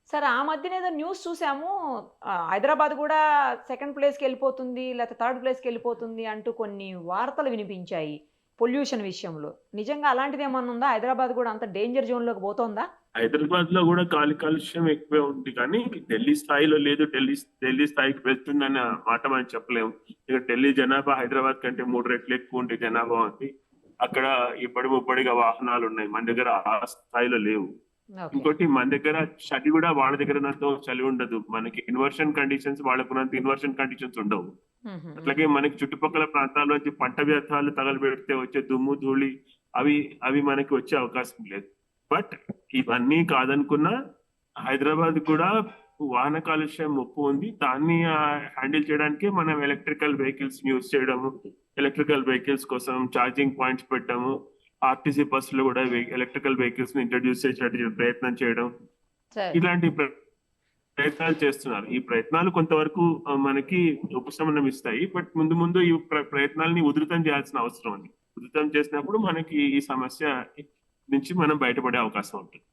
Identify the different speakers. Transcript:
Speaker 1: Sir ఆ మధ్యన ఏదో న్యూస్ చూసాము. హైదరాబాద్ గూడా సెకండ్ ప్లేస్‌కెళ్ళిపోతుంది. లేతే థర్డ్ ప్లేస్‌కెళ్ళిపోతుంది అంటూ కొన్ని వార్తలు వినిపించాయి. పొల్యూషన్ విషయంలో. నిజంగా అలాంటిదేమన్నా ఉందా? హైదరాబాద్ గూడా అంత డేంజర్ జోన్‌లోకి పోతోందా?
Speaker 2: హైదరాబాద్ లో కూడా గాలి కాలుష్యం ఎక్కువే ఉంది కానీ ఢిల్లీ స్థాయిలో లేదు. ఢిల్లీ స్థాయికి వెళ్తుందన్న మాట మనం చెప్పలేము. ఇక ఢిల్లీ జనాభా హైదరాబాద్ కంటే 3 రెట్లు ఎక్కువ ఉండే జనాభా ఉంది. అక్కడ ఇబ్బడి ముబ్బడిగా వాహనాలు ఉన్నాయి. మన దగ్గర ఆ స్థాయిలో లేవు.
Speaker 1: ఓకే.
Speaker 2: ఇంకోటి మన దగ్గర చలి కూడా వాళ్ళ దగ్గరనంత చలి ఉండదు. మనకి ఇన్వర్షన్ కండిషన్స్ వాళ్ళకున్నంత ఇన్వర్షన్ కండిషన్స్ ఉండవు.
Speaker 1: హుహు.
Speaker 2: అట్లాగే మనకి చుట్టుపక్కల ప్రాంతాల్లోంచి పంట వ్యర్థాలు తగలబెడితే వచ్చే దుమ్ము, ధూళి అవి అవి మనకి వచ్చే అవకాశం లేదు. బట్ ఇవన్నీ కాదనుకున్నా హైదరాబాద్ కూడా వాహన కాలుష్యం ముప్పు ఉంది. దాన్ని హ్యాండిల్ చేయడానికి మనం ఎలక్ట్రికల్ వెహికల్స్ యూజ్ చేయడము, ఎలక్ట్రికల్ వెహికల్స్ కోసం ఛార్జింగ్ పాయింట్స్ పెట్టడము, ఆర్టీసీ బస్సులు కూడా ఎలక్ట్రికల్ వెహికల్స్ ని ఇంట్రడ్యూస్ చేసేటట్టు ప్రయత్నం చేయడం,
Speaker 1: సరే.
Speaker 2: ఇలాంటి ప్రయత్నాలు చేస్తున్నారు. ఈ ప్రయత్నాలు కొంతవరకు మనకి ఉపశమనం ఇస్తాయి. బట్ ముందు ముందు ఈ ప్రయత్నాలని ఉధృతం చేయాల్సిన అవసరం ఉంది. ఉధృతం చేసినప్పుడు మనకి ఈ సమస్య నుంచి మనం బయటపడే అవకాశం ఉంటుంది.